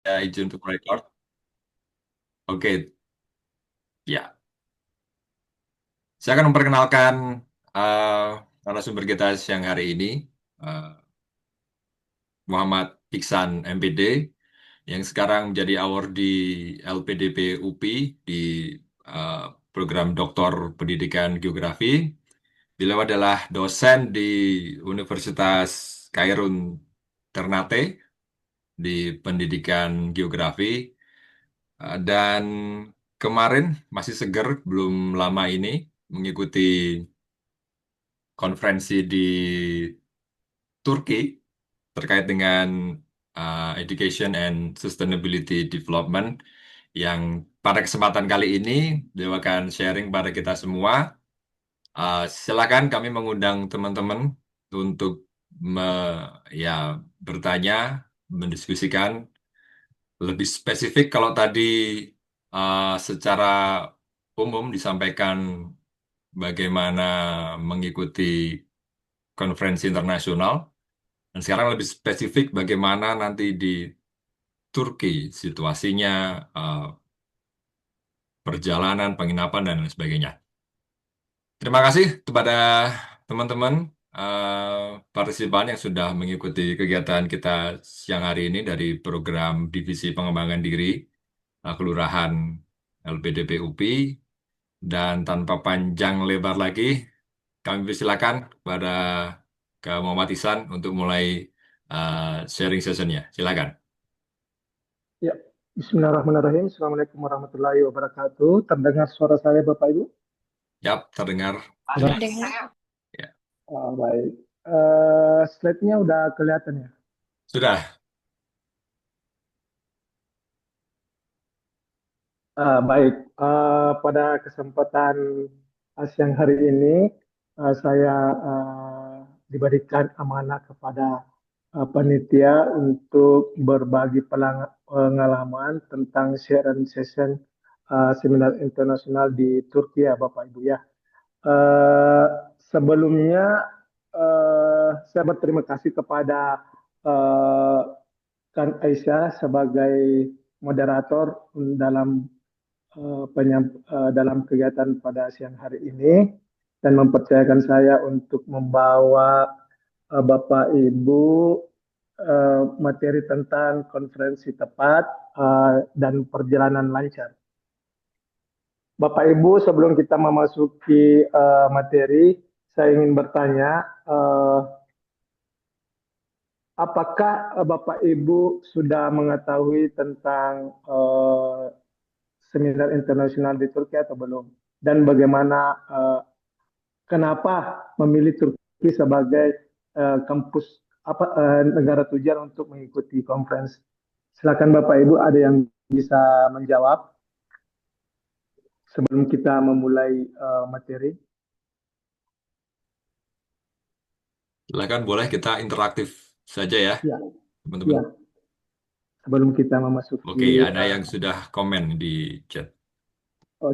Ya, izin untuk record. Oke, ya. Saya akan memperkenalkan eh, narasumber kita siang hari ini, eh, Muhammad Iksan MPD, yang sekarang menjadi award di LPDP UPI di eh, program Doktor Pendidikan Geografi. Beliau adalah dosen di Universitas Kairun Ternate di Pendidikan Geografi. Dan kemarin masih seger, belum lama ini mengikuti konferensi di Turki terkait dengan Education and Sustainability Development yang pada kesempatan kali ini beliau akan sharing pada kita semua. Silakan kami mengundang teman-teman untuk ya bertanya, mendiskusikan lebih spesifik. Kalau tadi secara umum disampaikan bagaimana mengikuti konferensi internasional, dan sekarang lebih spesifik bagaimana nanti di Turki situasinya, eh, perjalanan, penginapan, dan lain sebagainya. Terima kasih kepada teman-teman partisipan yang sudah mengikuti kegiatan kita siang hari ini dari program Divisi Pengembangan Diri Kelurahan LPDP UPI. Dan tanpa panjang lebar lagi, kami persilakan kepada ke Muhammad Ihsan untuk mulai sharing sessionnya. Silakan. Ya, Bismillahirrahmanirrahim. Assalamualaikum warahmatullahi wabarakatuh. Terdengar suara saya, Bapak Ibu? Yap, terdengar jelas. Dengar. Ya. Baik. Slide-nya udah kelihatan ya? Sudah. Baik. Pada kesempatan siang hari ini, saya diberikan amanah kepada panitia untuk berbagi pengalaman tentang sharing session seminar internasional di Turki ya, Bapak Ibu ya. Eh, Sebelumnya saya berterima kasih kepada eh, Kang Aisyah sebagai moderator dalam kegiatan pada siang hari ini dan mempercayakan saya untuk membawa Bapak Ibu materi tentang konferensi tepat dan perjalanan lancar. Bapak Ibu, sebelum kita memasuki materi, saya ingin bertanya, apakah Bapak Ibu sudah mengetahui tentang seminar internasional di Turki atau belum? Dan bagaimana, kenapa memilih Turki sebagai kampus negara tujuan untuk mengikuti konferensi? Silakan Bapak Ibu, ada yang bisa menjawab sebelum kita memulai materi? Silakan, boleh kita interaktif saja ya, Ya, teman-teman. ya. Sebelum kita Oke, memasuki ada yang sudah komen di chat.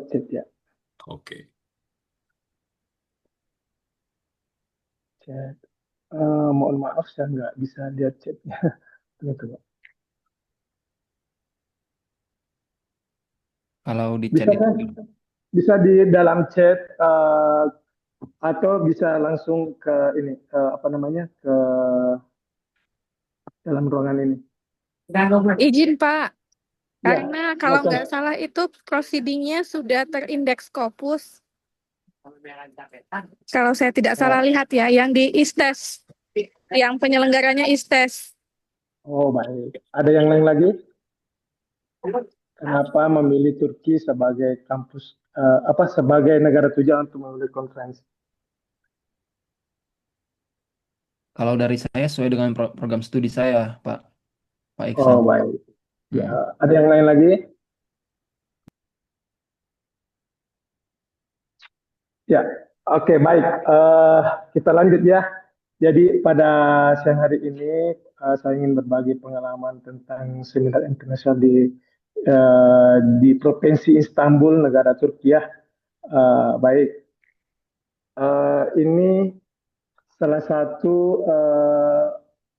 chat ya. Oke. Chat. Mohon maaf saya nggak bisa lihat chatnya. Tunggu, tunggu. Kalau di chat Bisa itu kan? Bisa di dalam chat atau bisa langsung ke ini apa namanya ke dalam ruangan ini. Izin Pak, Ya, karena kalau silakan. nggak salah itu proceedingnya sudah terindeks Scopus. Kalau saya tidak salah Oh, lihat ya, yang di ISTES, yang penyelenggaranya ISTES. oh baik. Ada yang lain lagi? Kenapa memilih Turki sebagai kampus apa sebagai negara tujuan untuk memilih konferensi? kalau dari saya sesuai dengan program studi saya, Pak Oh Iksan. baik. Ya, Hmm. ada yang lain lagi? Ya, oke baik. Kita lanjut ya. Jadi pada siang hari ini saya ingin berbagi pengalaman tentang seminar internasional di Provinsi Istanbul, negara Turki ya. Baik, ini salah satu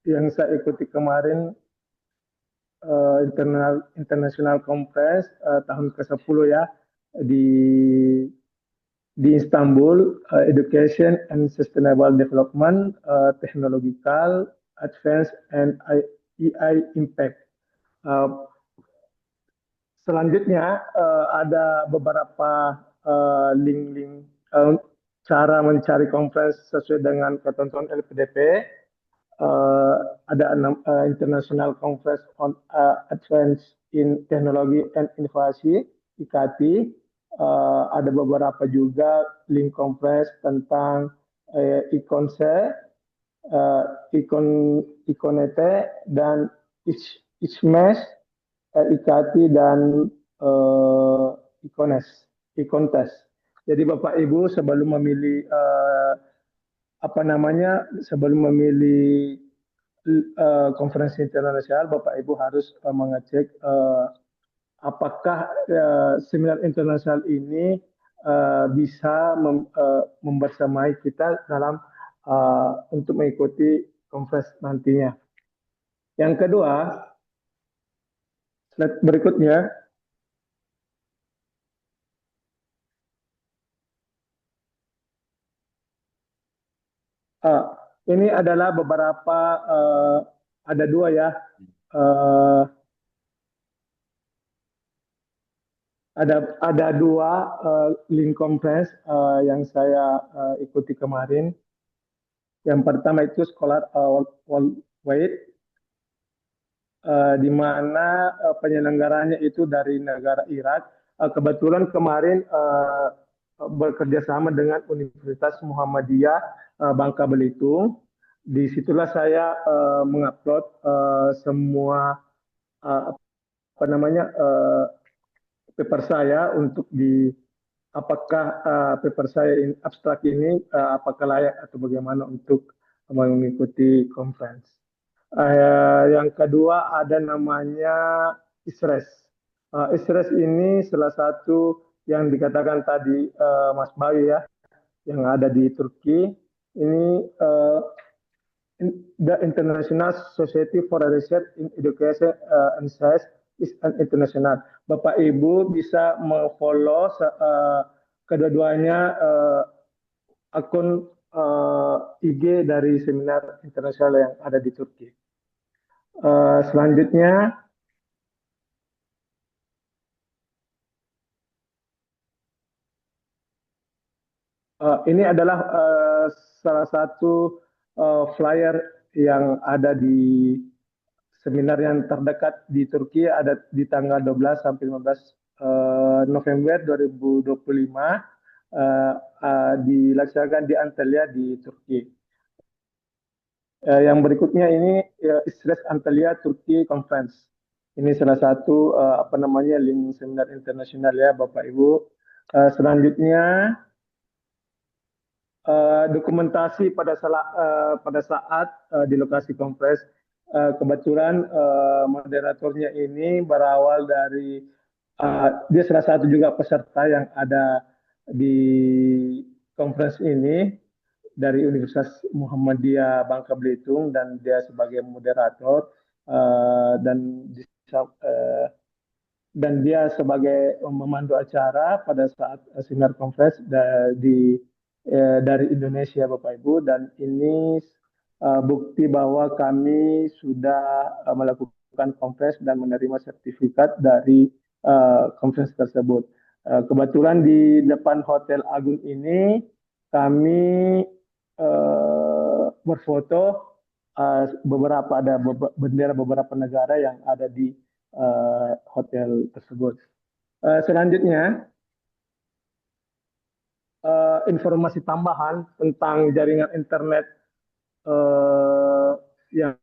yang saya ikuti kemarin International Conference tahun ke-10 ya di Istanbul, Education and Sustainable Development, Technological Advance and AI Impact. Uh, Selanjutnya ada beberapa link-link cara mencari conference sesuai dengan ketentuan LPDP. Ada International Conference on Advance in Technology and Innovasi (ICATI). Ada beberapa juga link conference tentang Iconse, Iconete dan ICMES, ICATI dan Icontes. Jadi Bapak Ibu sebelum memilih sebelum memilih konferensi internasional, Bapak Ibu harus mengecek apakah seminar internasional ini bisa membersamai kita dalam untuk mengikuti konferensi nantinya. Yang kedua, slide berikutnya. Ini adalah beberapa, ada dua ya, ada dua link conference yang saya ikuti kemarin. Yang pertama itu Scholar Worldwide, di mana penyelenggaranya itu dari negara Irak. Kebetulan kemarin bekerja sama dengan Universitas Muhammadiyah Bangka Belitung. Disitulah saya mengupload semua paper saya untuk apakah paper saya abstrak ini apakah layak atau bagaimana untuk mengikuti conference. Yang kedua ada namanya ISRES. ISRES ini salah satu yang dikatakan tadi Mas Bayu ya, yang ada di Turki. Ini The International Society for Research in Education and Science is an international. Bapak Ibu bisa follow kedua-duanya akun IG dari seminar internasional yang ada di Turki. Selanjutnya, ini adalah salah satu flyer yang ada di seminar yang terdekat di Turki, ada di tanggal 12 sampai 15 November 2025, dilaksanakan di Antalya di Turki. Yang berikutnya ini ISRES Antalya Turki Conference. Ini salah satu link seminar internasional ya Bapak Ibu. Selanjutnya dokumentasi pada saat di lokasi conference. Kebetulan moderatornya ini berawal dari dia salah satu juga peserta yang ada di conference ini dari Universitas Muhammadiyah Bangka Belitung, dan dia sebagai moderator dan dia sebagai memandu acara pada saat seminar conference dari Indonesia Bapak Ibu, dan ini bukti bahwa kami sudah melakukan conference dan menerima sertifikat dari conference tersebut. Kebetulan di depan Hotel Agung ini kami berfoto ada bendera beberapa negara yang ada di hotel tersebut. Selanjutnya, informasi tambahan tentang jaringan internet yang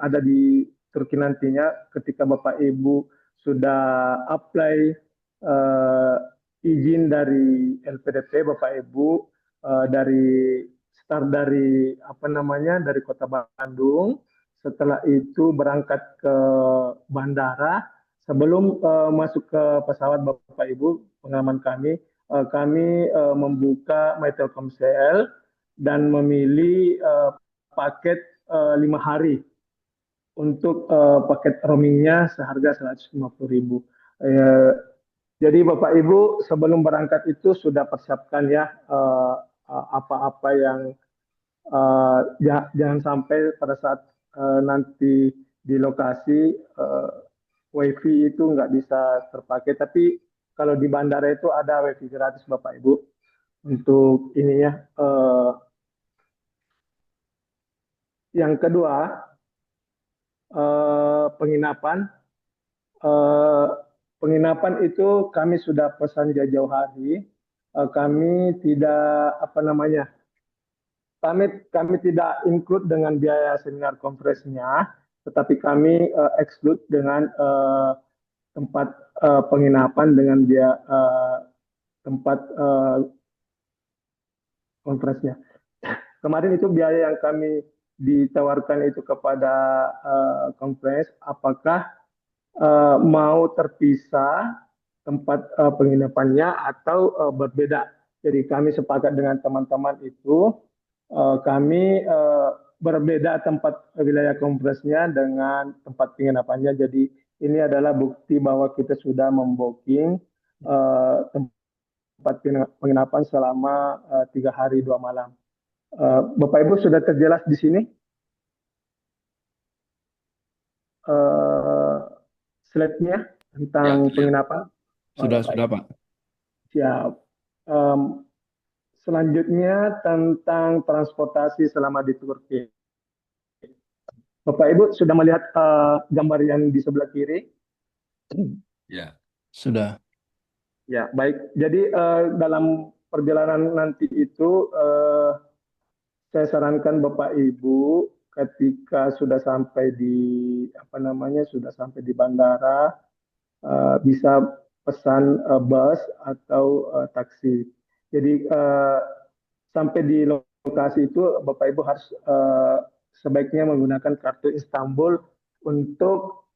ada di Turki nantinya ketika Bapak Ibu sudah apply izin dari LPDP, Bapak Ibu dari Kota Bandung. Setelah itu berangkat ke bandara. Sebelum masuk ke pesawat Bapak Ibu, pengalaman kami membuka My Telkomsel dan memilih paket 5 hari. untuk paket roamingnya seharga 150.000. Jadi Bapak Ibu sebelum berangkat itu sudah persiapkan ya apa-apa yang jangan sampai pada saat nanti di lokasi WiFi itu nggak bisa terpakai. Tapi kalau di bandara itu ada WiFi gratis Bapak Ibu untuk ininya. Yang kedua penginapan. Eh, Penginapan itu kami sudah pesan jauh-jauh hari. Kami tidak apa namanya, kami tidak include dengan biaya seminar konferensinya, tetapi kami exclude dengan tempat penginapan dengan biaya tempat konferensinya. Kemarin itu biaya yang kami ditawarkan itu kepada conference, apakah mau terpisah tempat penginapannya atau berbeda. Jadi kami sepakat dengan teman-teman itu, kami berbeda tempat wilayah kompresnya dengan tempat penginapannya. Jadi ini adalah bukti bahwa kita sudah membooking tempat penginapan selama 3 hari 2 malam. Bapak Ibu sudah terjelas di sini uh, slide-nya Ya, tentang terlihat. penginapan. Oh ya, Sudah, baik. Pak. Siap. Selanjutnya tentang transportasi selama di Turki. Bapak Ibu sudah melihat gambar yang di sebelah kiri? Ya, Sudah. Ya, baik. Jadi dalam perjalanan nanti itu saya sarankan Bapak Ibu ketika sudah sampai di apa namanya sudah sampai di bandara bisa pesan bus atau taksi. Jadi sampai di lokasi itu Bapak Ibu harus sebaiknya menggunakan kartu Istanbul untuk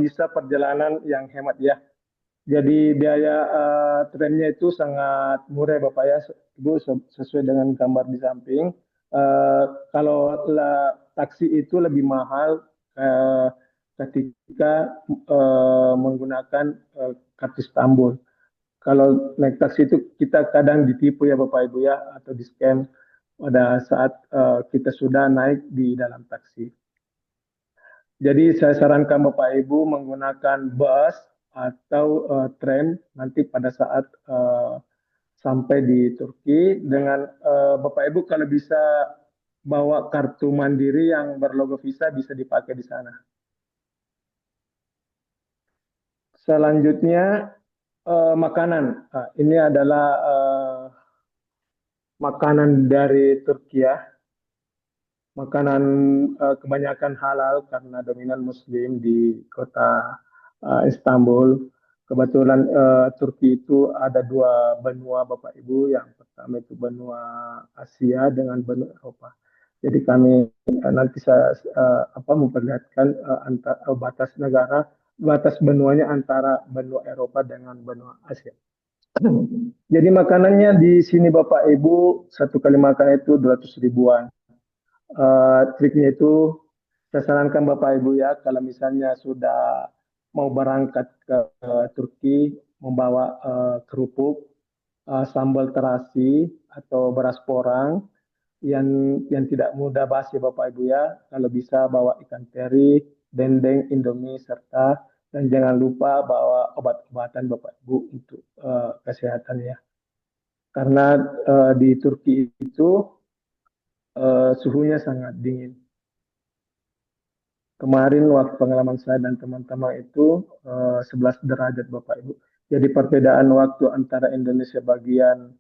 bisa perjalanan yang hemat ya. Jadi biaya trennya itu sangat murah Bapak ya, Ibu sesuai dengan gambar di samping. Kalau taksi itu lebih mahal ketika menggunakan kartu Istanbul. Kalau naik taksi itu kita kadang ditipu ya Bapak Ibu ya, atau di scam pada saat kita sudah naik di dalam taksi. Jadi saya sarankan Bapak Ibu menggunakan bus atau tram nanti pada saat sampai di Turki dengan Bapak Ibu kalau bisa bawa kartu mandiri yang berlogo Visa bisa dipakai di sana. Selanjutnya makanan. Nah, ini adalah makanan dari Turki ya. Makanan kebanyakan halal karena dominan Muslim di kota Istanbul. Kebetulan Turki itu ada dua benua Bapak Ibu. Yang pertama itu benua Asia dengan benua Eropa. Jadi kami nanti saya memperlihatkan batas negara, batas benuanya antara benua Eropa dengan benua Asia. Jadi makanannya di sini Bapak Ibu satu kali makan itu 200 ribuan. Triknya itu saya sarankan Bapak Ibu ya kalau misalnya sudah mau berangkat ke Turki membawa kerupuk, sambal terasi atau beras porang yang tidak mudah basi Bapak Ibu ya. Kalau bisa bawa ikan teri, dendeng, indomie serta dan jangan lupa bawa obat-obatan Bapak Ibu untuk kesehatan ya. Karena di Turki itu suhunya sangat dingin. Kemarin waktu pengalaman saya dan teman-teman itu 11 derajat Bapak Ibu. Jadi perbedaan waktu antara Indonesia bagian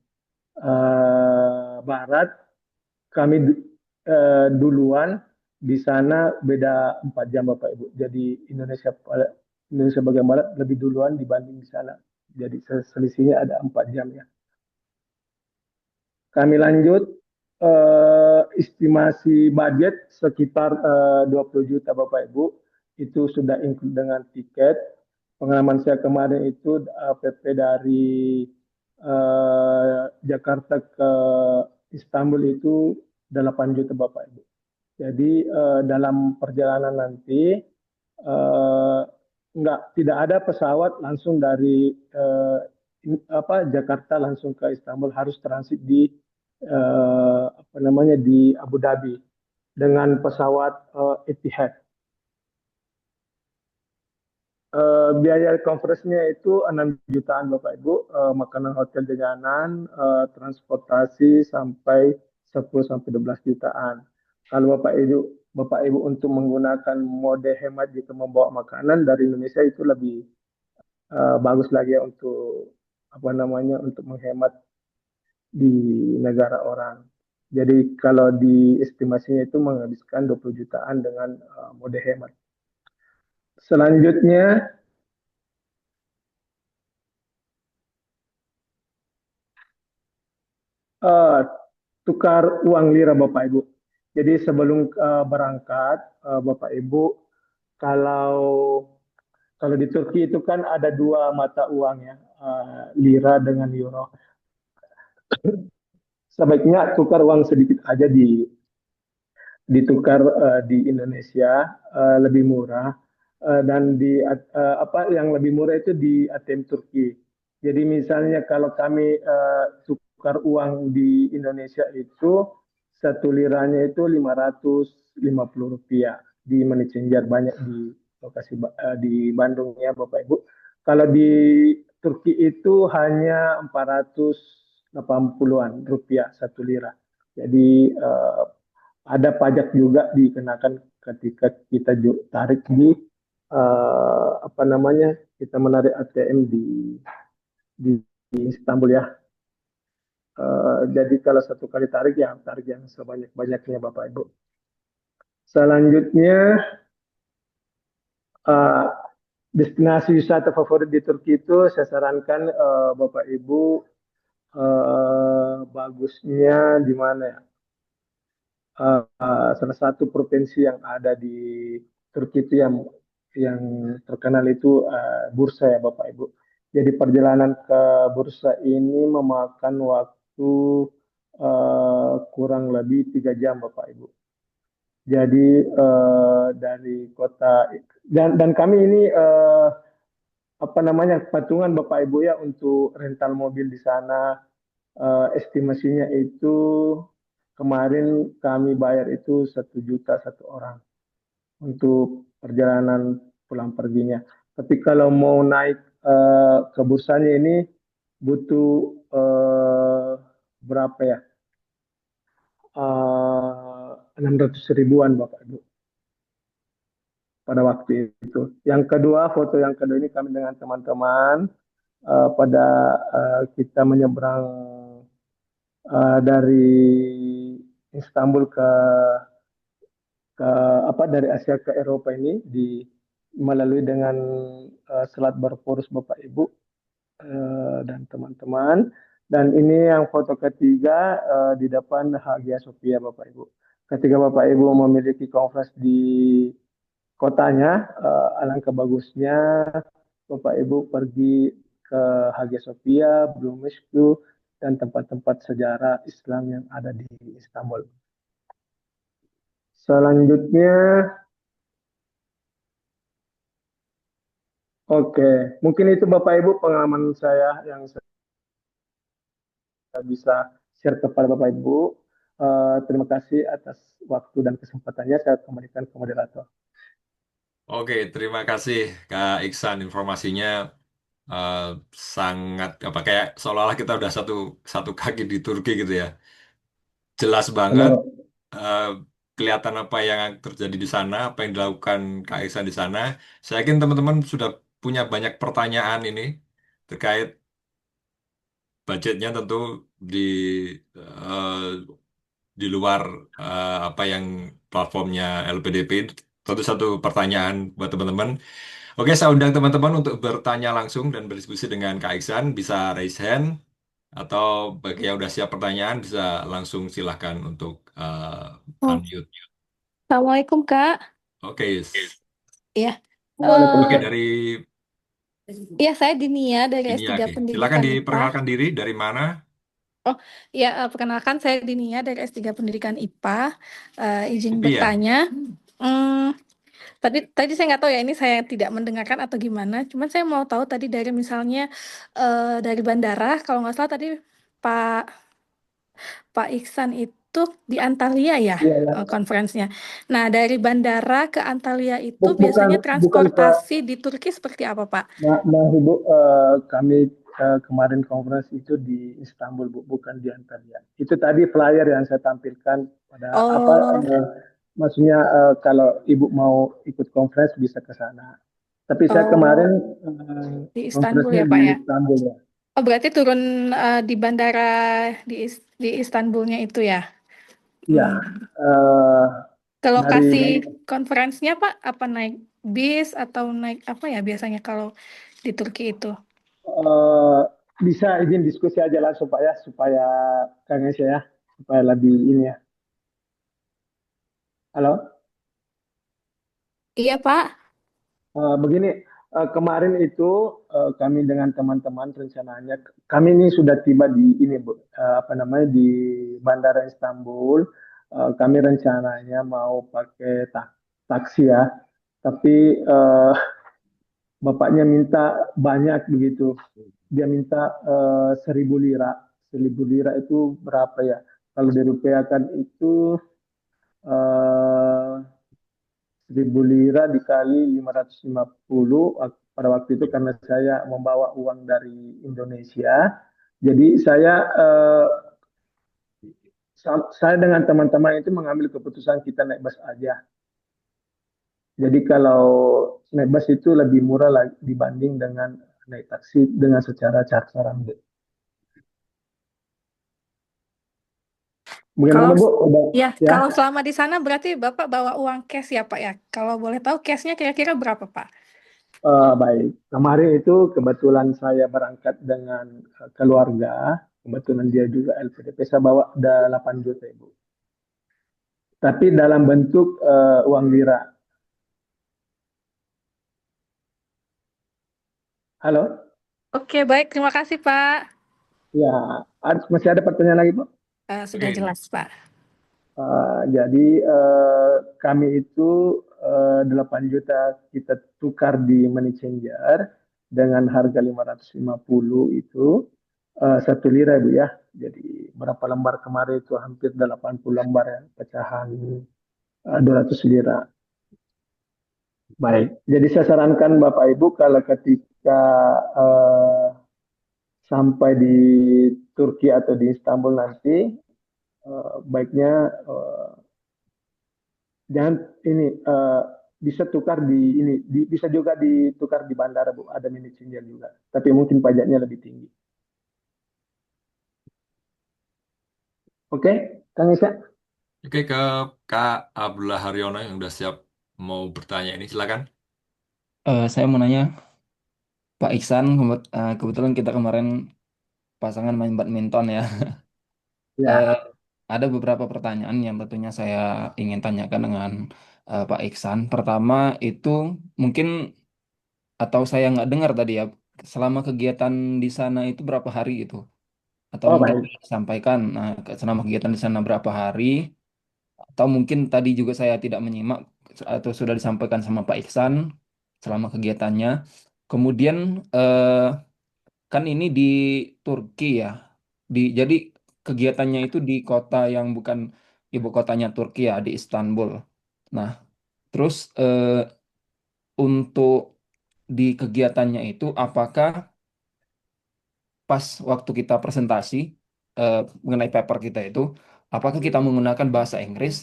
barat, kami duluan di sana beda 4 jam Bapak Ibu. Jadi Indonesia bagian barat lebih duluan dibanding di sana. Jadi selisihnya ada 4 jam ya. Kami lanjut estimasi budget sekitar 20 juta Bapak Ibu. Itu sudah include dengan tiket. Pengalaman saya kemarin itu PP dari Jakarta ke Istanbul itu 8 juta Bapak Ibu. Jadi dalam perjalanan nanti eh, tidak ada pesawat langsung dari Jakarta langsung ke Istanbul, harus transit di apa namanya di Abu Dhabi dengan pesawat Etihad. Biaya conference-nya itu 6 jutaan Bapak Ibu, makanan hotel jajanan, transportasi sampai 10 sampai 12 jutaan. Kalau Bapak Ibu untuk menggunakan mode hemat jika membawa makanan dari Indonesia itu lebih bagus lagi ya untuk apa namanya untuk menghemat di negara orang. Jadi kalau di estimasinya itu menghabiskan 20 jutaan dengan mode hemat. Selanjutnya eh, tukar uang lira Bapak Ibu. Jadi sebelum berangkat Bapak Ibu, kalau kalau di Turki itu kan ada dua mata uang ya, lira dengan euro. Sebaiknya tukar uang sedikit aja ditukar di Indonesia lebih murah. Dan apa yang lebih murah itu di ATM Turki. Jadi misalnya kalau kami tukar uang di Indonesia itu satu liranya itu 550 rupiah di money changer banyak di lokasi di Bandung ya Bapak Ibu. Kalau di Turki itu hanya 480-an rupiah satu lira. Jadi ada pajak juga dikenakan ketika kita tarik di apa namanya kita menarik ATM di Istanbul ya. Jadi kalau satu kali tarik ya tarik yang sebanyak-banyaknya Bapak Ibu. Selanjutnya uh, destinasi wisata favorit di Turki itu saya sarankan Bapak Ibu bagusnya di mana ya? Salah satu provinsi yang ada di Turki itu yang terkenal itu Bursa ya Bapak Ibu. Jadi perjalanan ke Bursa ini memakan waktu kurang lebih 3 jam Bapak Ibu. Jadi dari kota dan kami ini apa namanya patungan Bapak Ibu ya untuk rental mobil di sana. Estimasinya itu kemarin kami bayar itu 1 juta satu orang untuk perjalanan pulang perginya. Tapi kalau mau naik ke bursanya ini butuh berapa ya? 600 ribuan Bapak Ibu pada waktu itu. Yang kedua, foto yang kedua ini kami dengan teman-teman pada kita menyeberang dari Istanbul ke apa dari Asia ke Eropa ini melalui dengan Selat Barbaros Bapak Ibu dan teman-teman. Dan ini yang foto ketiga di depan Hagia Sophia Bapak Ibu. Ketika Bapak Ibu memiliki konferensi di kotanya, alangkah bagusnya Bapak Ibu pergi ke Hagia Sophia, Blue Mosque, dan tempat-tempat sejarah Islam yang ada di Istanbul. Selanjutnya, oke, mungkin itu Bapak Ibu pengalaman saya yang saya bisa share kepada Bapak Ibu. Terima kasih atas waktu dan kesempatannya. Saya kembalikan ke moderator. Oke, terima kasih Kak Iksan informasinya eh, sangat apa kayak seolah-olah kita udah satu satu kaki di Turki gitu ya. Jelas banget Benar. eh, kelihatan apa yang terjadi di sana, apa yang dilakukan Kak Iksan di sana. Saya yakin teman-teman sudah punya banyak pertanyaan ini terkait budgetnya tentu di eh, di luar apa yang platformnya LPDP. Tentu satu pertanyaan buat teman-teman. Oke, saya undang teman-teman untuk bertanya langsung dan berdiskusi dengan Kak Iksan. Bisa raise hand atau bagi yang udah siap pertanyaan bisa langsung silahkan untuk Oh, unmute. Assalamualaikum Kak. Oke, Ya, oke Waalaikumsalam. dari ya saya Dinia dari ini ya. S3 Oke. Silakan Pendidikan IPA. diperkenalkan diri dari mana? Oh, ya, perkenalkan saya Dinia dari S3 Pendidikan IPA. Izin IP ya? bertanya, hmm, tadi saya nggak tahu ya, ini saya tidak mendengarkan atau gimana. Cuman saya mau tahu tadi dari misalnya dari bandara, kalau nggak salah tadi Pak Pak Iksan itu di Antalya ya Iya, ya. konferensinya. Nah, dari bandara ke Antalya itu Bukan biasanya bukan ke transportasi di Turki seperti apa, Pak? Ibu, kami kemarin konferensi itu di Istanbul, Bu, bukan di Antalya. Itu tadi flyer yang saya tampilkan pada apa Oh, maksudnya kalau Ibu mau ikut konferensi bisa ke sana. Tapi saya kemarin oh, di Istanbul konferensinya ya, di Pak ya? Istanbul ya. Oh, berarti turun di bandara di Istanbulnya itu ya? Iya, Hmm. eh, Ke dari lokasi konferensinya, Pak, apa naik bis atau naik apa ya biasanya kalau di Turki itu? eh, bisa izin diskusi aja langsung Pak ya supaya Kang Esya ya supaya lebih ini ya. Halo. Iya, Pak. Begini, kemarin itu kami dengan teman-teman rencananya kami ini sudah tiba di ini Bu, apa namanya di Bandara Istanbul. Kami rencananya mau pakai taksi ya, tapi bapaknya minta banyak begitu. Dia minta 1.000 lira. 1.000 lira itu berapa ya? Kalau dirupiahkan itu 1.000 lira dikali 550 pada waktu itu karena saya membawa uang dari Indonesia. Jadi saya dengan teman-teman itu mengambil keputusan kita naik bus aja. Jadi kalau naik bus itu lebih murah lagi dibanding dengan naik taksi dengan secara charteran. Kalau Bagaimana Bu? Udah ya, ya? kalau selama di sana berarti Bapak bawa uang cash ya, Pak ya? Kalau boleh tahu cashnya kira-kira berapa, Pak? Baik. Kemarin itu kebetulan saya berangkat dengan keluarga. Kebetulan dia juga LPDP. Saya bawa 8 juta Ibu. Tapi dalam bentuk uang lira. Halo? Oke, baik. Terima kasih, Pak. Ya, masih ada pertanyaan lagi Bu? Sudah Oke. jelas, Pak. Jadi kami itu 8 juta kita tukar di money changer dengan harga 550 itu 1 lira Bu ya. Jadi berapa lembar kemarin itu hampir 80 lembar ya pecahan 200 lira. Baik. Jadi saya sarankan Bapak Ibu kalau ketika eh, sampai di Turki atau di Istanbul nanti baiknya jangan ini bisa tukar di ini bisa juga ditukar di bandara Bu, ada mini changer juga. Tapi mungkin pajaknya lebih tinggi. Oke, Kang Isya? Oke, ke Kak Abdullah Haryono yang udah siap mau bertanya ini, silakan. Saya mau nanya, Pak Iksan, kebetulan kita kemarin pasangan main badminton ya. Eh, Ya. ada beberapa pertanyaan yang tentunya saya ingin tanyakan dengan Pak Iksan. Pertama itu mungkin atau saya nggak dengar tadi ya, selama kegiatan di sana itu berapa hari itu? Atau Oh mungkin baik. bisa disampaikan, nah, selama kegiatan di sana berapa hari? Atau mungkin tadi juga saya tidak menyimak atau sudah disampaikan sama Pak Iksan selama kegiatannya. Kemudian kan ini di Turki ya. Jadi kegiatannya itu di kota yang bukan ibu kotanya Turki ya, di Istanbul. Nah, terus untuk di kegiatannya itu apakah pas waktu kita presentasi mengenai paper kita itu, apakah kita menggunakan bahasa Inggris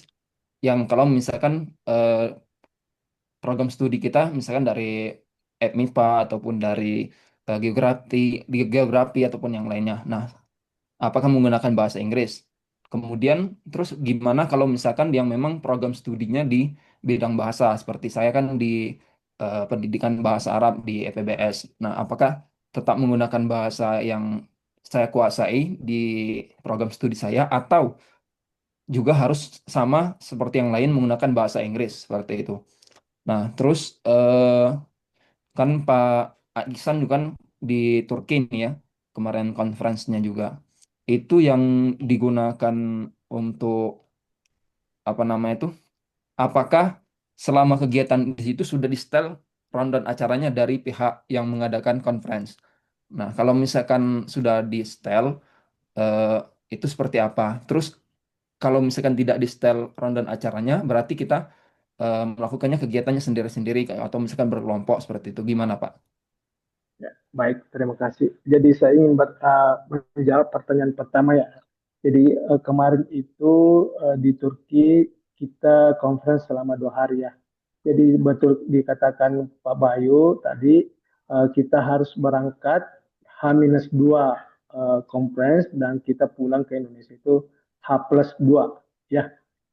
yang kalau misalkan eh, program studi kita misalkan dari MIPA ataupun dari geografi, geografi ataupun yang lainnya. Nah, apakah menggunakan bahasa Inggris? Kemudian, terus gimana kalau misalkan yang memang program studinya di bidang bahasa, seperti saya kan di pendidikan bahasa Arab di EPBS. Nah, apakah tetap menggunakan bahasa yang saya kuasai di program studi saya, atau juga harus sama seperti yang lain menggunakan bahasa Inggris seperti itu? Nah, terus kan Pak Iksan juga kan di Turki nih ya, kemarin konferensinya juga. itu yang digunakan untuk apa namanya itu? Apakah selama kegiatan di situ sudah di-setel rundown acaranya dari pihak yang mengadakan conference? Nah, kalau misalkan sudah di-setel, eh, itu seperti apa? Terus kalau misalkan tidak di-setel rundown acaranya, berarti kita melakukannya kegiatannya sendiri-sendiri kayak atau misalkan berkelompok seperti itu. Gimana, Pak? Ya, baik, terima kasih. Jadi saya ingin menjawab pertanyaan pertama ya. Jadi kemarin itu di Turki kita conference selama 2 hari ya. Jadi betul dikatakan Pak Bayu tadi kita harus berangkat H-2 conference dan kita pulang ke Indonesia itu H+2 ya.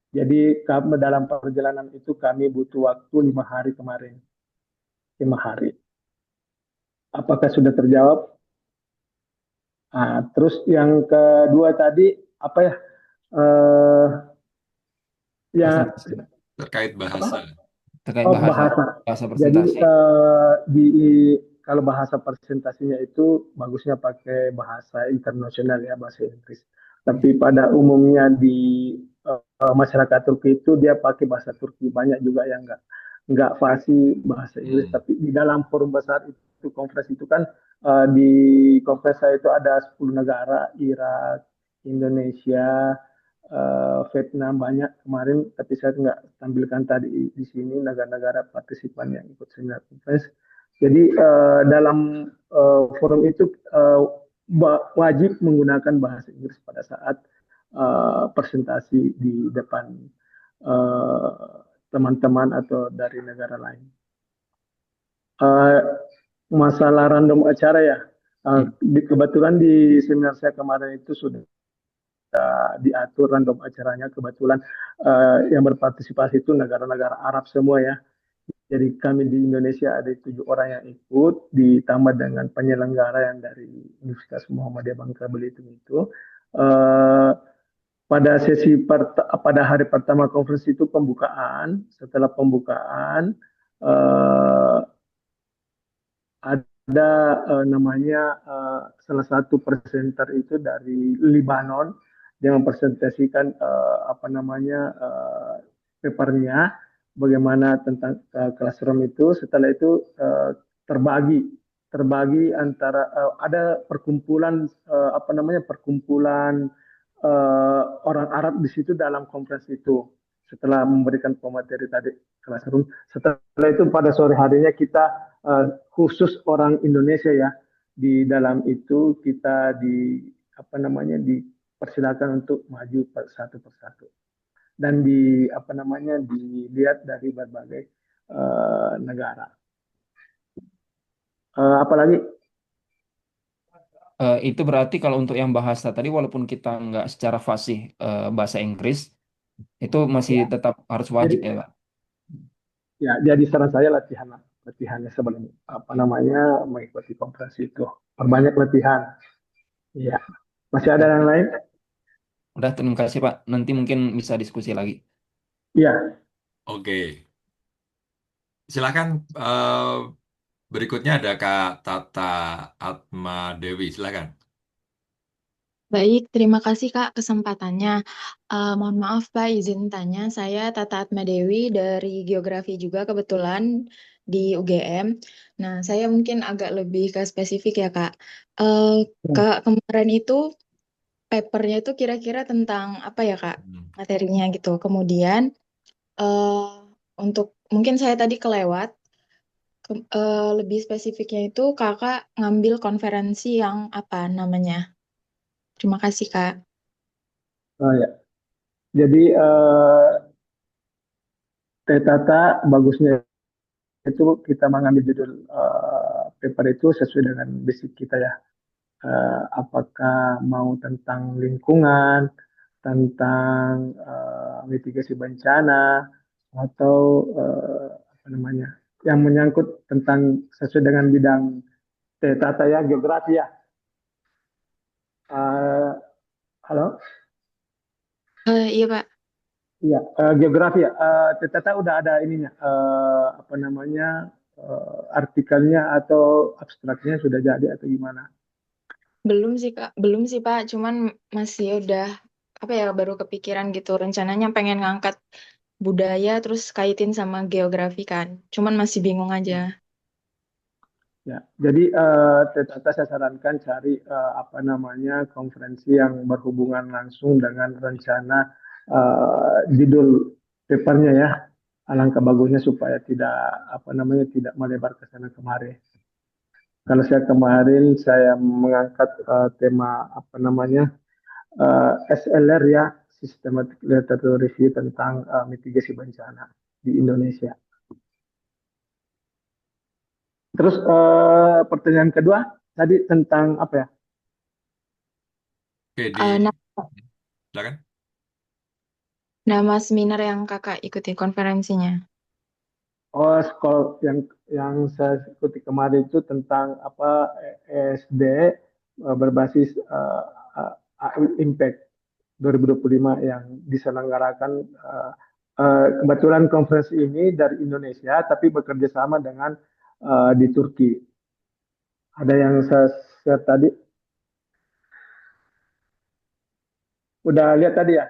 Jadi kami dalam perjalanan itu kami butuh waktu 5 hari kemarin, 5 hari. Apakah sudah terjawab? Nah, terus yang kedua tadi apa ya? Eh, ya Presentasi. terkait bahasa. apa? Terkait Oh, bahasa bahasa. bahasa Jadi presentasi. di kalau bahasa presentasinya itu bagusnya pakai bahasa internasional ya, bahasa Inggris. Tapi pada umumnya di masyarakat Turki itu dia pakai bahasa Turki. Banyak juga yang nggak fasih bahasa Inggris. Hmm. Tapi di dalam forum besar itu konferensi itu kan di konferensi saya itu ada 10 negara, Irak, Indonesia, Vietnam banyak kemarin, tapi saya nggak tampilkan tadi di sini negara-negara partisipan yang ikut seminar conference. Jadi dalam forum itu wajib menggunakan bahasa Inggris pada saat presentasi di depan teman-teman atau dari negara lain. Eh, Masalah random acara ya, kebetulan di seminar saya kemarin itu sudah diatur random acaranya. Kebetulan yang berpartisipasi itu negara-negara Arab semua ya. Jadi kami di Indonesia ada 7 orang yang ikut, ditambah dengan penyelenggara yang dari Universitas Muhammadiyah Bangka Belitung itu. Eh, pada pada hari pertama konferensi itu pembukaan. Setelah pembukaan eh, ada namanya salah satu presenter itu dari Libanon. Dia mempresentasikan apa namanya papernya bagaimana tentang classroom itu. Setelah itu terbagi terbagi antara ada perkumpulan apa namanya perkumpulan orang Arab di situ dalam konferensi itu. Setelah memberikan pemateri tadi classroom, setelah itu pada sore harinya kita khusus orang Indonesia ya, di dalam itu kita di apa namanya dipersilakan untuk maju satu persatu dan di apa namanya dilihat dari berbagai negara. Apalagi Itu berarti kalau untuk yang bahasa tadi, walaupun kita nggak secara fasih bahasa Inggris, itu masih ya, tetap harus jadi wajib ya, Pak. jadi saran saya latihannya sebelum apa namanya mengikuti konferensi itu, perbanyak latihan. Ya, masih ada Udah, yang lain? udah, terima kasih Pak. Nanti mungkin bisa diskusi lagi. Ya, Oke, silakan. Berikutnya ada Kak Tata Atma Dewi, silakan. Baik, terima kasih Kak kesempatannya. Mohon maaf Pak, izin tanya. Saya Tata Atma Dewi dari Geografi juga kebetulan di UGM. Nah, saya mungkin agak lebih ke spesifik ya Kak. Eh, Kak, kemarin itu papernya itu kira-kira tentang apa ya Kak Hmm. materinya gitu. Kemudian eh, untuk mungkin saya tadi kelewat. Lebih spesifiknya itu Kakak ngambil konferensi yang apa namanya? Terima kasih Kak. ya. Jadi Tata bagusnya itu kita mengambil judul paper itu sesuai dengan basic kita ya. Apakah mau tentang lingkungan, tentang mitigasi bencana, atau apa namanya yang menyangkut tentang sesuai dengan bidang tata ya geografi ya. Eh, Halo, Iya Pak. iya geografi ya. Tata udah ada ininya apa namanya artikelnya atau abstraknya sudah jadi atau gimana? Belum sih Kak, belum sih Pak, cuman masih udah apa ya baru kepikiran gitu rencananya pengen ngangkat budaya terus kaitin sama geografi kan. Cuman masih bingung aja. Ya, jadi Tata saya sarankan cari apa namanya konferensi yang berhubungan langsung dengan rencana judul papernya ya. Alangkah bagusnya supaya tidak apa namanya tidak melebar ke sana kemari. Karena saya kemarin saya mengangkat tema apa namanya SLR ya, Systematic Literature Review tentang mitigasi bencana di Indonesia. Terus pertanyaan kedua tadi tentang apa ya? Oke, Nah, silakan. nama seminar yang Kakak ikuti konferensinya. Oh, sekolah yang saya ikuti kemarin itu tentang apa SD berbasis AI Impact 2025 yang diselenggarakan kebetulan konferensi ini dari Indonesia tapi bekerja sama dengan di Turki. Ada yang saya share tadi, udah lihat tadi ya?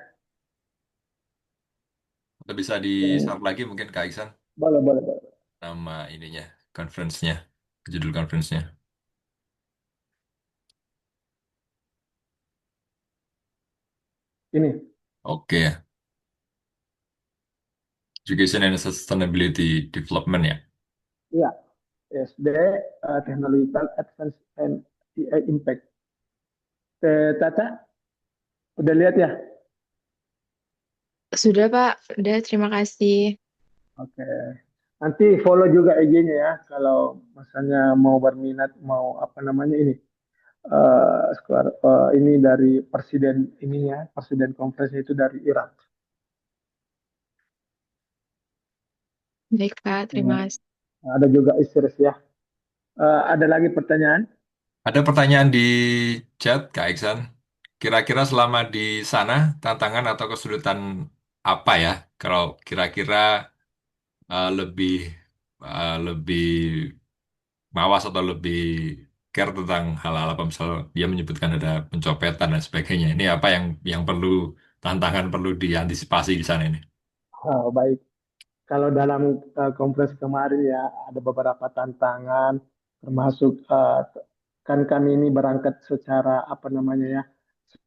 Atau bisa Yang di-share lagi mungkin Kak Iksan boleh boleh boleh. nama ininya, conference-nya, judul conference-nya. Ini Oke, Education and Sustainability Development ya. ya SD Technological Advance and AI Impact. Tata udah lihat ya? Sudah Pak, udah terima kasih. Oke. Nanti follow juga IG-nya ya kalau misalnya mau berminat mau apa namanya ini ini dari presiden ininya presiden konferensi itu dari Irak. Baik Pak, terima Hmm. kasih. Ada juga Istris ya. Ada lagi pertanyaan? Ada pertanyaan di chat Kak Iksan. Kira-kira selama di sana tantangan atau kesulitan apa ya? Kalau kira-kira lebih lebih mawas atau lebih care tentang hal-hal apa misal dia menyebutkan ada pencopetan dan sebagainya. Ini apa yang perlu tantangan perlu diantisipasi di sana ini? Baik. Kalau dalam konferensi kemarin ya ada beberapa tantangan termasuk kan kami ini berangkat secara apa namanya ya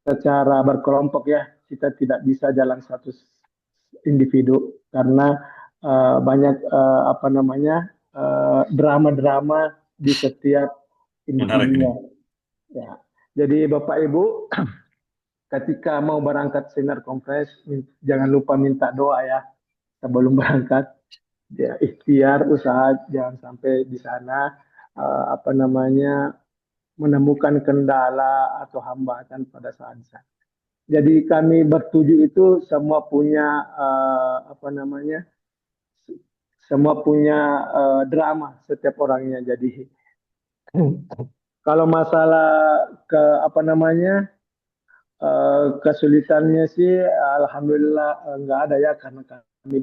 secara berkelompok ya kita tidak bisa jalan satu individu karena banyak apa namanya drama-drama di setiap Menarik ini. individunya ya. Jadi Bapak Ibu ketika mau berangkat seminar konferensi jangan lupa minta doa ya sebelum berangkat ya ikhtiar usaha jangan sampai di sana apa namanya menemukan kendala atau hambatan pada saat di sana. Jadi kami bertujuh itu semua punya apa namanya semua punya drama setiap orangnya. Jadi kalau masalah ke apa namanya kesulitannya sih alhamdulillah nggak ada ya karena kami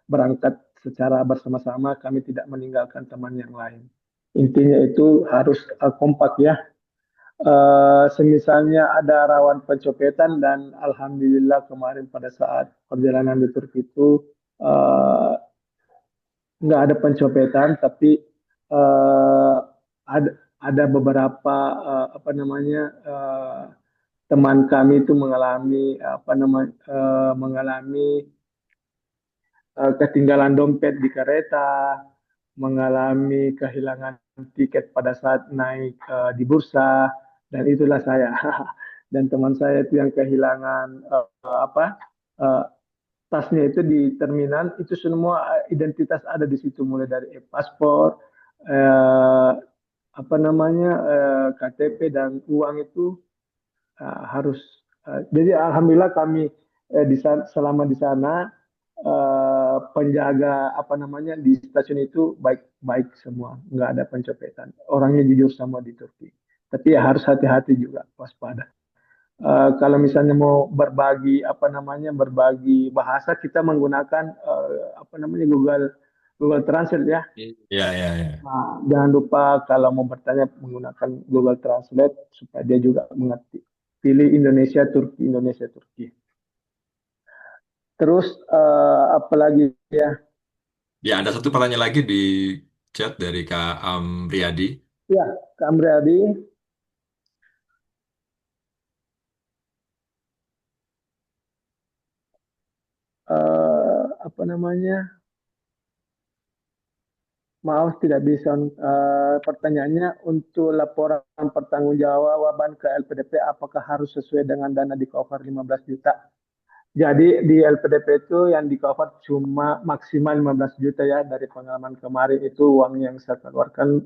berangkat secara bersama-sama kami tidak meninggalkan teman yang lain. Intinya itu harus kompak ya. Semisalnya ada rawan pencopetan dan alhamdulillah kemarin pada saat perjalanan di Turki itu eh, nggak ada pencopetan tapi eh, ada ada beberapa apa namanya teman kami itu mengalami apa namanya mengalami ketinggalan dompet di kereta, mengalami kehilangan tiket pada saat naik di bursa, dan itulah saya. Dan teman saya itu yang kehilangan apa tasnya itu di terminal, itu semua identitas ada di situ, mulai dari paspor, eh, apa namanya KTP dan uang itu harus. Jadi alhamdulillah kami selama di sana penjaga apa namanya di stasiun itu baik-baik semua, nggak ada pencopetan. Orangnya jujur semua di Turki. Tapi ya harus hati-hati juga, waspada. Kalau misalnya mau berbagi apa namanya berbagi bahasa kita menggunakan apa namanya Google Google Translate ya. Ya, ya, ya. Nah, jangan lupa kalau mau bertanya menggunakan Google Translate supaya dia juga mengerti. Pilih Indonesia, Turki, Indonesia, Turki. Terus apalagi ya? Ya, ada satu pertanyaan lagi di chat dari Kak Amriyadi. Ya, Kak Amriadi, apa namanya? Maaf tidak bisa pertanyaannya untuk laporan pertanggungjawaban ke LPDP apakah harus sesuai dengan dana di cover 15 juta? Jadi di LPDP itu yang di cover cuma maksimal 15 juta ya dari pengalaman kemarin itu uang yang saya keluarkan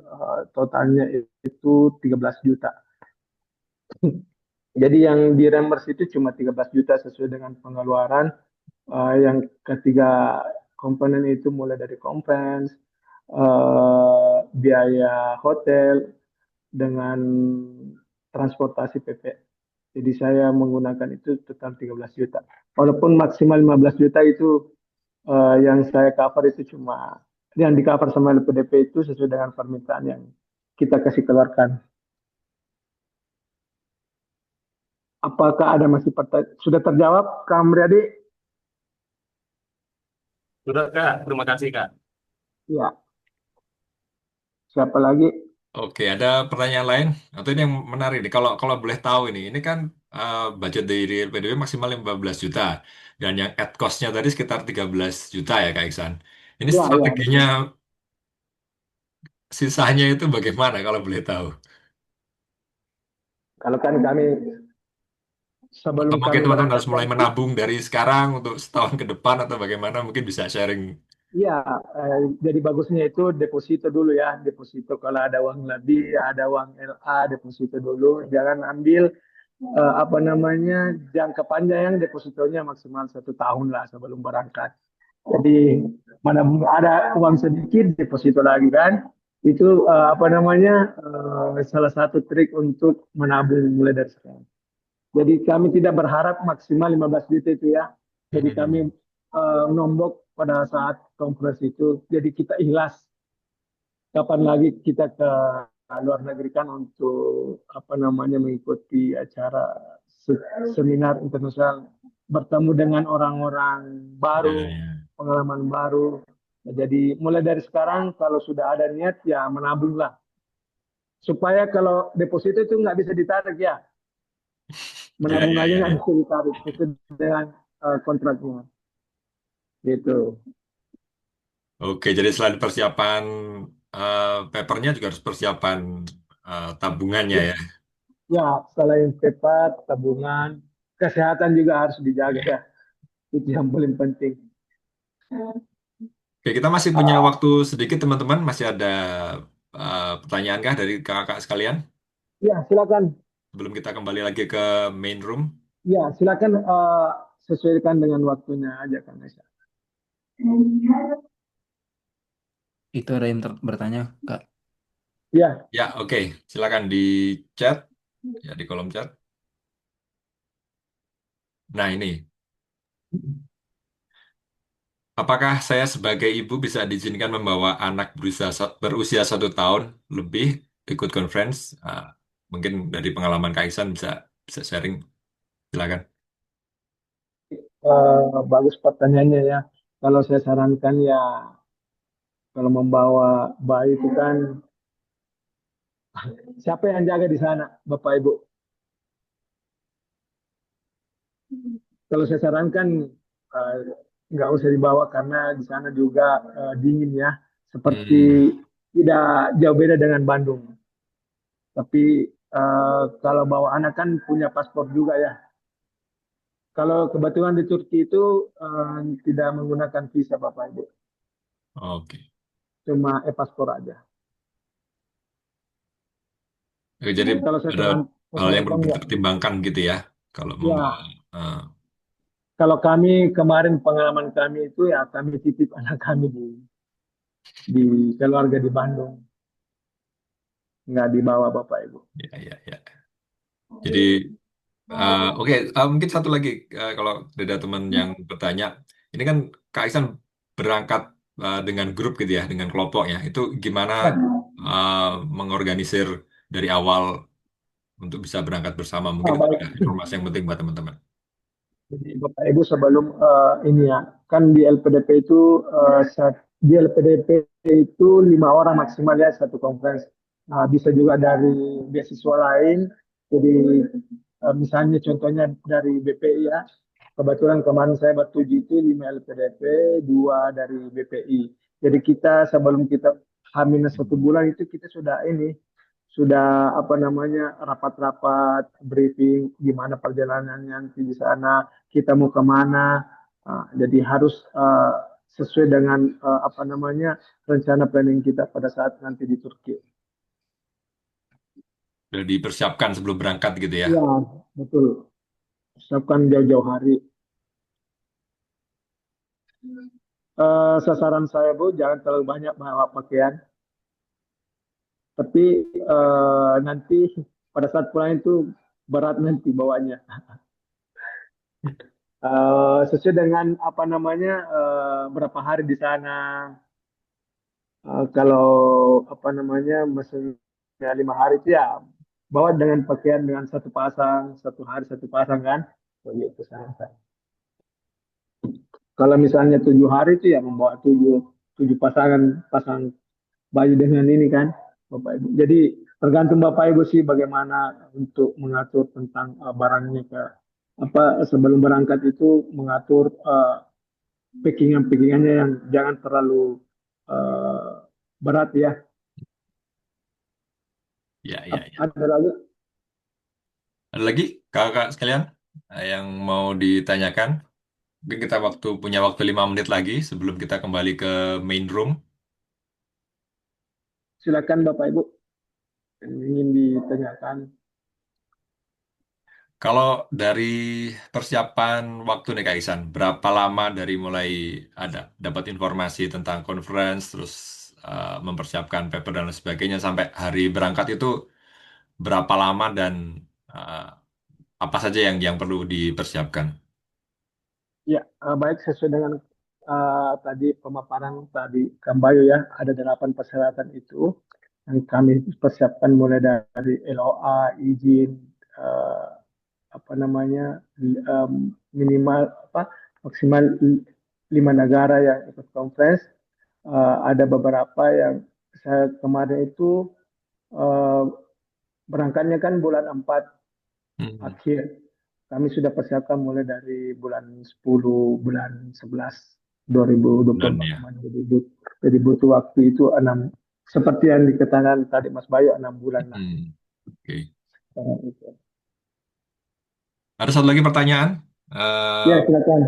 totalnya itu 13 juta. Jadi yang di reimburse itu cuma 13 juta sesuai dengan pengeluaran. Yang ketiga komponen itu mulai dari compens, biaya hotel dengan transportasi PP. Jadi saya menggunakan itu total 13 juta. Walaupun maksimal 15 juta itu yang saya cover itu cuma yang di cover sama LPDP itu sesuai dengan permintaan yang kita kasih keluarkan. Apakah ada masih pertanyaan? Sudah terjawab, Kak Amriadi? Sudah Kak, terima kasih Kak. Ya. Siapa lagi? Oke, ada pertanyaan lain? Atau ini yang menarik nih. Kalau kalau boleh tahu ini kan budget dari LPDP maksimal 15 juta. Dan yang ad cost-nya tadi sekitar 13 juta ya Kak Iksan. Ini Ya, ya, strateginya betul. sisanya itu bagaimana kalau boleh tahu? Kalau kan kami Atau sebelum mungkin kami teman-teman harus berangkatkan, mulai menabung dari sekarang untuk setahun ke depan atau bagaimana? Mungkin bisa sharing. ya, jadi bagusnya itu deposito dulu ya, deposito kalau ada uang lebih, ada uang LA, deposito dulu, jangan ambil apa namanya jangka panjang depositonya maksimal 1 tahun lah sebelum berangkat. Jadi mana ada uang sedikit deposito lagi kan, itu apa namanya salah satu trik untuk menabung mulai dari sekarang. Jadi kami tidak berharap maksimal 15 juta itu ya. Jadi kami Hmm. nombok pada saat konferensi itu. Jadi kita ikhlas. Kapan lagi kita ke luar negeri kan untuk apa namanya mengikuti acara seminar internasional, bertemu dengan orang-orang Ya, baru, ya. pengalaman baru. Nah, jadi mulai dari sekarang kalau sudah ada niat ya menabunglah. Supaya kalau deposito itu nggak bisa ditarik ya. Ya, Menabung ya, aja ya, nggak ya. bisa ditarik sesuai dengan kontraknya. Gitu. Oke, jadi selain persiapan papernya juga harus persiapan tabungannya Ya, ya. ya, selain cepat, tabungan, kesehatan juga harus dijaga ya. Itu yang paling penting. Oke, kita masih punya waktu sedikit teman-teman. Masih ada pertanyaan kah dari kakak sekalian? Ya, silakan. Sebelum kita kembali lagi ke main room. Ya, silakan sesuaikan dengan waktunya aja kan, Aisyah. Itu ada yang bertanya, Kak. Ya, Ya, oke. Silakan di chat, ya di kolom chat. Nah, ini. Apakah saya sebagai ibu bisa diizinkan membawa anak berusia 1 tahun lebih ikut conference? Mungkin dari pengalaman Kak Iksan bisa bisa sharing. Silakan. bagus pertanyaannya ya. Kalau saya sarankan ya, kalau membawa bayi itu kan, siapa yang jaga di sana, Bapak Ibu? Kalau saya sarankan eh, nggak usah dibawa karena di sana juga dingin ya, seperti Hmm, tidak jauh beda dengan Bandung. Tapi kalau bawa anak kan punya paspor juga ya. Kalau kebetulan di Turki itu tidak menggunakan visa Bapak Ibu, oke. cuma e-paspor aja. Oke, jadi Kalau ada saya hal yang perlu sarankan ya, dipertimbangkan gitu ya kalau membawa. ya eh, kalau kami kemarin pengalaman kami itu ya kami titip anak kami di keluarga di Bandung, nggak dibawa Bapak Ibu. ya, ya, ya. Jadi oke, mungkin satu lagi kalau ada teman yang bertanya, ini kan Kak Iksan berangkat dengan grup gitu ya, dengan kelompoknya. Itu gimana Ya. mengorganisir dari awal untuk bisa berangkat bersama? Mungkin itu Baik. juga informasi yang penting buat teman-teman. Jadi Bapak Ibu sebelum ini ya, kan di LPDP itu di LPDP itu 5 orang maksimal ya satu conference. Bisa juga dari beasiswa lain. Jadi misalnya contohnya dari BPI ya. Kebetulan kemarin saya bertuju itu 5 LPDP, 2 dari BPI. Jadi kita sebelum kita H-1 bulan itu kita sudah ini sudah apa namanya rapat-rapat briefing gimana perjalanannya nanti di sana kita mau kemana. Jadi harus sesuai dengan apa namanya rencana planning kita pada saat nanti di Turki. Sudah dipersiapkan sebelum berangkat gitu ya. Ya, betul. Siapkan jauh-jauh hari. Sasaran saya Bu, jangan terlalu banyak bawa pakaian. Tapi nanti pada saat pulang itu berat nanti bawanya. Sesuai dengan apa namanya berapa hari di sana. Kalau apa namanya mesennya 5 hari itu ya bawa dengan pakaian dengan satu pasang, 1 hari 1 pasang kan, begitu santai. Kalau misalnya 7 hari itu ya membawa tujuh tujuh pasangan pasang baju dengan ini kan, Bapak Ibu. Jadi tergantung Bapak Ibu sih bagaimana untuk mengatur tentang barangnya ke apa sebelum berangkat itu mengatur packingan-packingannya yang jangan terlalu berat ya. Ya, ya, ya. Ada lagi? Ada lagi kakak sekalian yang mau ditanyakan? Mungkin kita punya waktu 5 menit lagi sebelum kita kembali ke main room. Silakan Bapak Ibu yang ingin ditanyakan. Kalau dari persiapan waktu nih Kak Ihsan, berapa lama dari mulai ada dapat informasi tentang conference, terus mempersiapkan paper dan lain sebagainya sampai hari berangkat itu berapa lama dan uh, apa saja yang perlu dipersiapkan? Ya, baik sesuai dengan tadi pemaparan tadi Kambayo ya, ada 8 persyaratan itu yang kami persiapkan mulai dari LOA, izin, eh, apa namanya minimal apa maksimal 5 negara yang ikut conference. Ada beberapa yang saya kemarin itu eh, berangkatnya kan bulan 4 Hmm, akhir. Kami sudah persiapkan mulai dari bulan 10, bulan 11, 2024 bulannya. kemarin. Jadi butuh waktu itu 6, seperti yang dikatakan tadi Mas Bayu, 6 bulan lah. Oke. Itu. Ada satu lagi pertanyaan. Eh, Ya, silakan.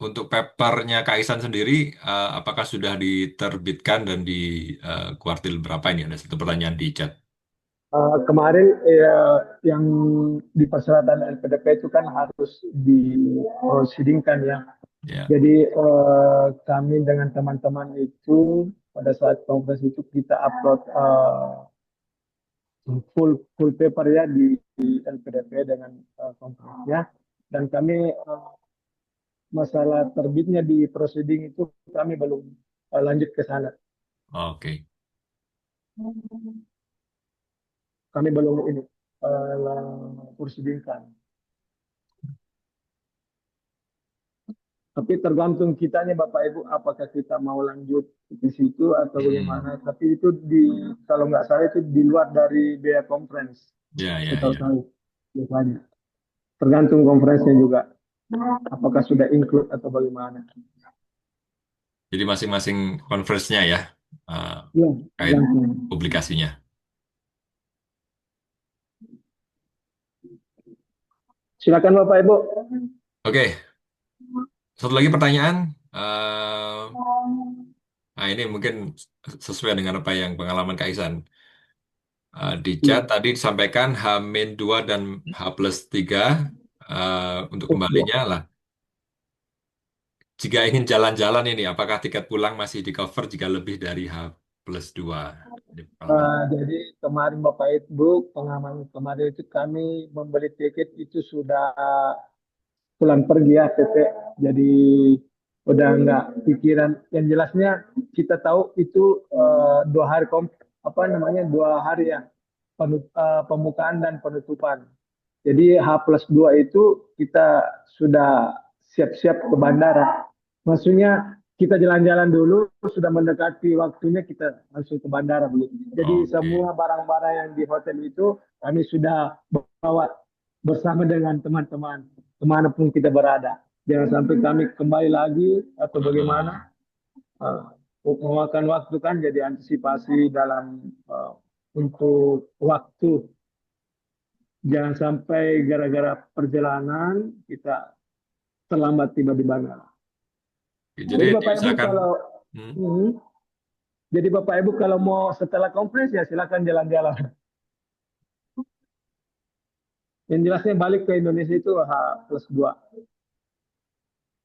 untuk papernya Kak Ihsan sendiri, apakah sudah diterbitkan dan di kuartil berapa ini? Ada satu pertanyaan di chat. Kemarin yang di persyaratan LPDP itu kan harus diprosidingkan ya. Ya. Jadi kami dengan teman-teman itu pada saat kongres itu kita upload full full paper ya di LPDP dengan kongresnya dan kami masalah terbitnya di proceeding itu kami belum lanjut ke sana. Oke. Kami belum ini proceedingkan. Tapi tergantung kitanya Bapak Ibu apakah kita mau lanjut di situ atau Hmm. bagaimana. Tapi itu kalau nggak salah itu di luar dari biaya conference. Ya, ya, Setahu ya. saya biasanya. Tergantung conference-nya juga. Apakah sudah include atau bagaimana. Jadi masing-masing conference-nya ya, uh, Ya, kait tergantung. publikasinya. Silakan Bapak Ibu. Oke, satu lagi pertanyaan. Nah, ini mungkin sesuai dengan apa yang pengalaman Kak Ihsan. Di chat Ya. tadi disampaikan H-2 dan H+3 untuk kembalinya lah. Jika ingin jalan-jalan ini, apakah tiket pulang masih di cover jika lebih dari H+2? Ini pengalaman. Jadi kemarin Bapak Ibu, pengalaman kemarin itu kami membeli tiket itu sudah pulang pergi ya PP. Jadi udah nggak pikiran. Yang jelasnya kita tahu itu 2 hari apa namanya 2 hari ya, pembukaan dan penutupan. Jadi H+2 itu kita sudah siap-siap ke bandara. Maksudnya kita jalan-jalan dulu, sudah mendekati waktunya kita langsung ke bandara begitu. Jadi Oke. semua barang-barang yang di hotel itu kami sudah bawa bersama dengan teman-teman kemanapun kita berada. Jangan sampai kami kembali lagi atau Heeh. bagaimana. Memakan waktu kan, jadi antisipasi dalam untuk waktu. Jangan sampai gara-gara perjalanan kita terlambat tiba di bandara. Jadi Jadi Bapak Ibu diusahakan. kalau Hmm. hmm, jadi Bapak Ibu kalau mau setelah konferensi ya silakan jalan-jalan. Yang jelasnya balik ke Indonesia itu H+2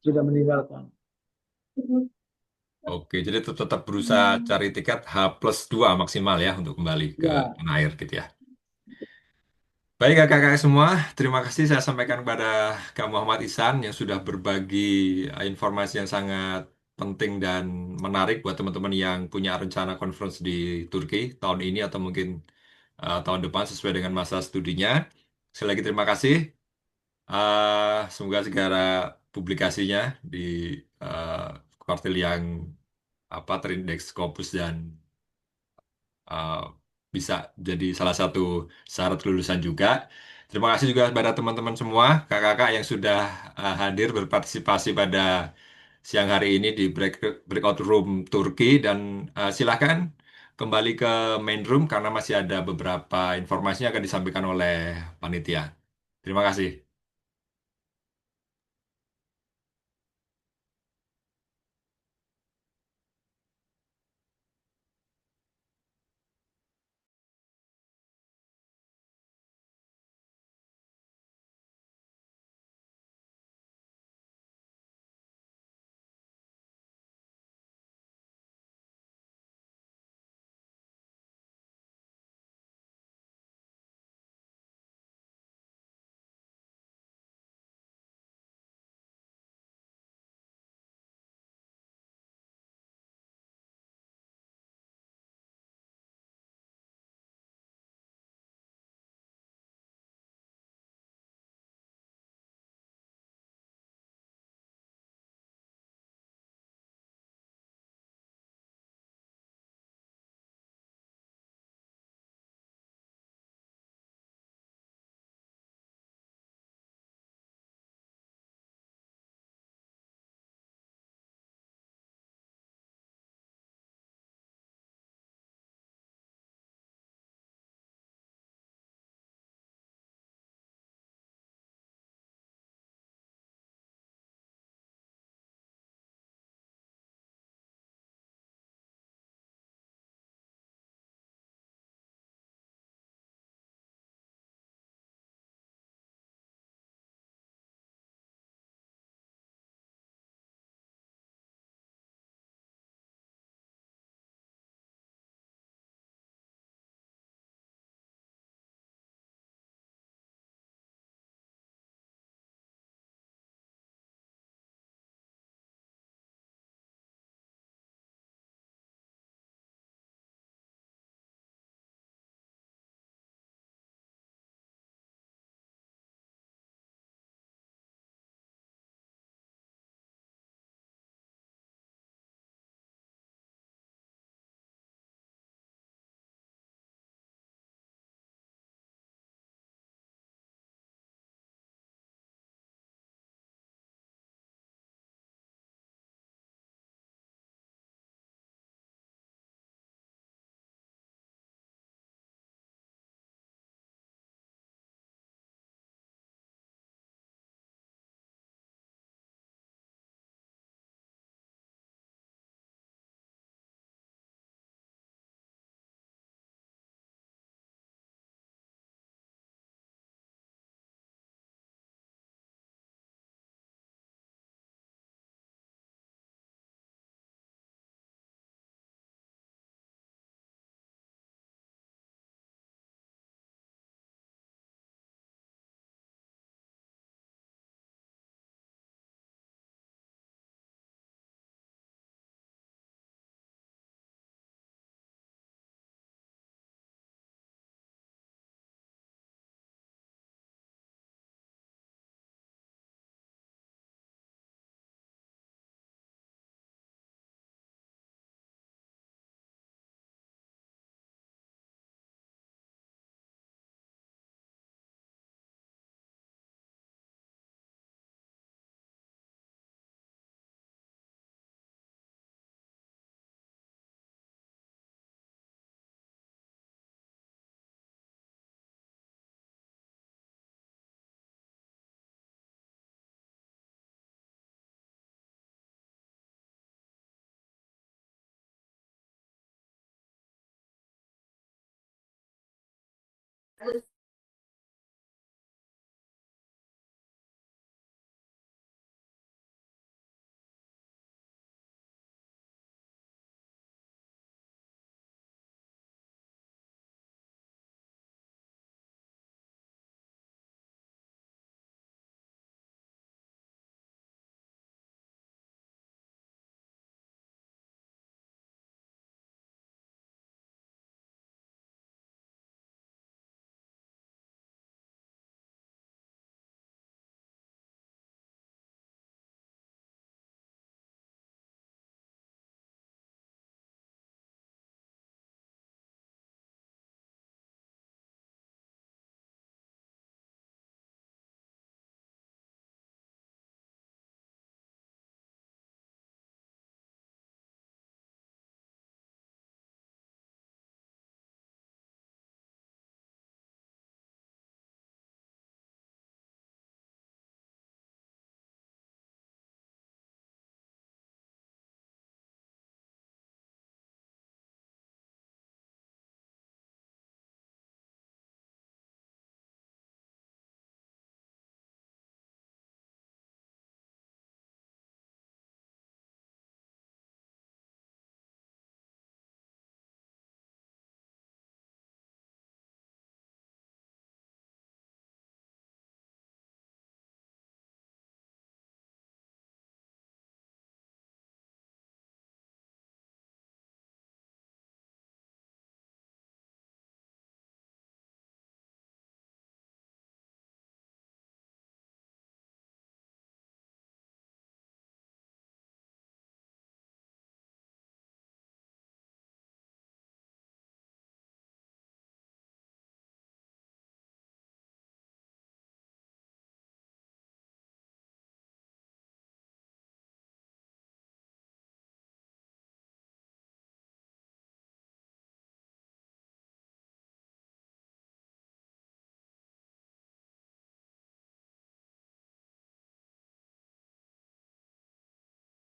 sudah meninggalkan. Oke, jadi tetap berusaha cari tiket H+2 maksimal ya untuk kembali ke Ya, tanah air gitu ya. Baik kakak-kakak semua, terima kasih saya sampaikan kepada Kak Muhammad Ihsan yang sudah berbagi informasi yang sangat penting dan menarik buat teman-teman yang punya rencana conference di Turki tahun ini atau mungkin tahun depan sesuai dengan masa studinya. Sekali lagi terima kasih. Semoga segera publikasinya di eh, kuartil yang terindeks Scopus dan uh, bisa jadi salah satu syarat kelulusan juga. Terima kasih juga kepada teman-teman semua, kakak-kakak yang sudah hadir berpartisipasi pada siang hari ini di breakout room Turki dan silakan kembali ke main room karena masih ada beberapa informasi yang akan disampaikan oleh panitia. Terima kasih.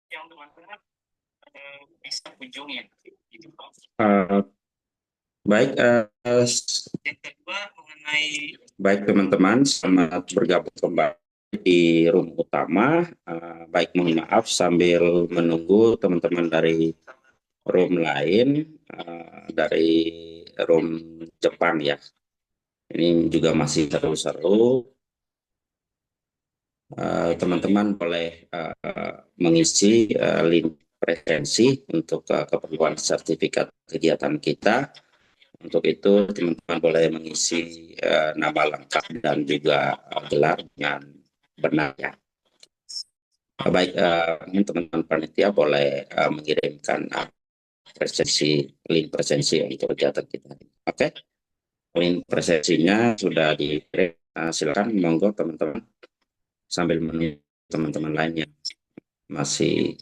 Yang teman-teman bisa kunjungi. Eh, baik, yang kedua mengenai baik teman-teman, selamat bergabung kembali di room utama. Baik, mohon maaf sambil menunggu teman-teman dari room lain, dari room Jepang ya. Ini juga masih seru-seru. Teman-teman boleh mengisi link preferensi untuk keperluan sertifikat kegiatan kita. Untuk itu teman-teman boleh mengisi nama lengkap dan juga gelar dengan benar ya. Baik, teman-teman panitia boleh mengirimkan link presensi untuk kegiatan kita. Oke, link presensinya sudah dikirim. Silakan monggo teman-teman sambil menunggu teman-teman lainnya masih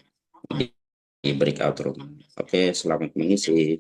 di breakout room. Oke, selamat mengisi.